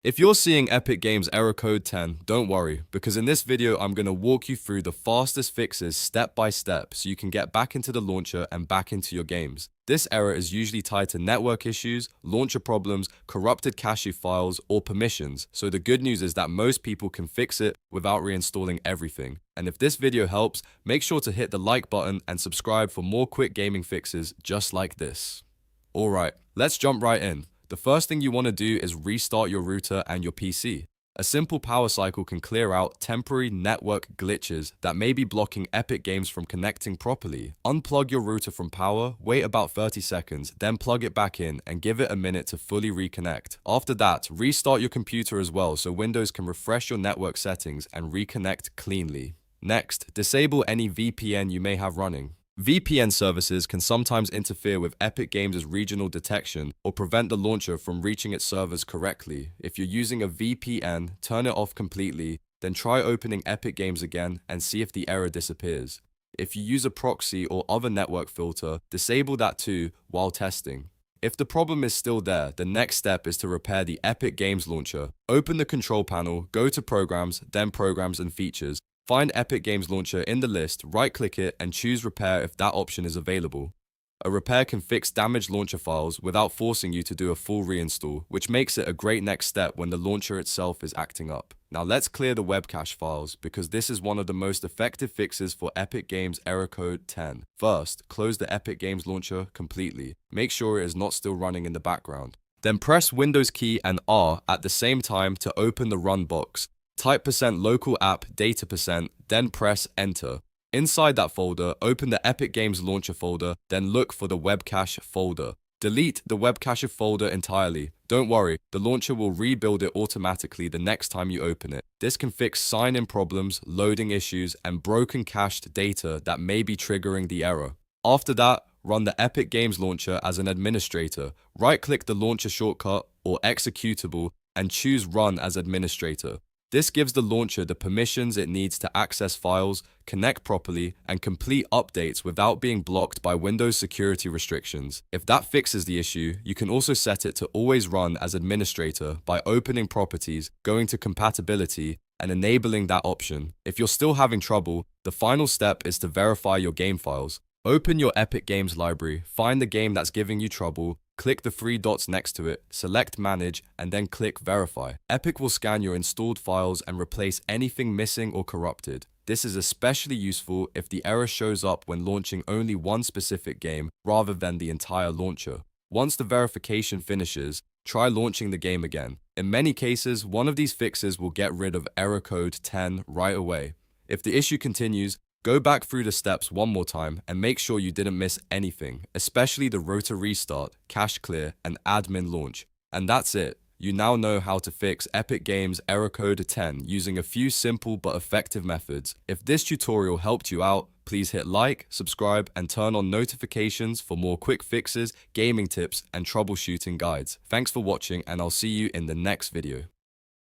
If you're seeing Epic Games error code 10, don't worry, because in this video I'm going to walk you through the fastest fixes step by step so you can get back into the launcher and back into your games. This error is usually tied to network issues, launcher problems, corrupted cache files, or permissions, so the good news is that most people can fix it without reinstalling everything. And if this video helps, make sure to hit the like button and subscribe for more quick gaming fixes just like this. Alright, let's jump right in. The first thing you want to do is restart your router and your PC. A simple power cycle can clear out temporary network glitches that may be blocking Epic Games from connecting properly. Unplug your router from power, wait about 30 seconds, then plug it back in and give it a minute to fully reconnect. After that, restart your computer as well so Windows can refresh your network settings and reconnect cleanly. Next, disable any VPN you may have running. VPN services can sometimes interfere with Epic Games' regional detection or prevent the launcher from reaching its servers correctly. If you're using a VPN, turn it off completely, then try opening Epic Games again and see if the error disappears. If you use a proxy or other network filter, disable that too while testing. If the problem is still there, the next step is to repair the Epic Games launcher. Open the control panel, go to Programs, then Programs and Features. Find Epic Games Launcher in the list, right-click it, and choose Repair if that option is available. A repair can fix damaged launcher files without forcing you to do a full reinstall, which makes it a great next step when the launcher itself is acting up. Now let's clear the Webcache files, because this is one of the most effective fixes for Epic Games error code 10. First, close the Epic Games Launcher completely. Make sure it is not still running in the background. Then press Windows key and R at the same time to open the Run box. Type %local app data%, then press enter. Inside that folder, open the Epic Games Launcher folder, then look for the Webcache folder. Delete the Webcache folder entirely. Don't worry, the launcher will rebuild it automatically the next time you open it. This can fix sign-in problems, loading issues, and broken cached data that may be triggering the error. After that, run the Epic Games Launcher as an administrator. Right-click the launcher shortcut or executable and choose Run as administrator. This gives the launcher the permissions it needs to access files, connect properly, and complete updates without being blocked by Windows security restrictions. If that fixes the issue, you can also set it to always run as administrator by opening Properties, going to Compatibility, and enabling that option. If you're still having trouble, the final step is to verify your game files. Open your Epic Games library, find the game that's giving you trouble, click the three dots next to it, select Manage, and then click Verify. Epic will scan your installed files and replace anything missing or corrupted. This is especially useful if the error shows up when launching only one specific game rather than the entire launcher. Once the verification finishes, try launching the game again. In many cases, one of these fixes will get rid of error code 10 right away. If the issue continues, go back through the steps one more time and make sure you didn't miss anything, especially the rotor restart, cache clear, and admin launch. And that's it. You now know how to fix Epic Games error code 10 using a few simple but effective methods. If this tutorial helped you out, please hit like, subscribe, and turn on notifications for more quick fixes, gaming tips, and troubleshooting guides. Thanks for watching, and I'll see you in the next video.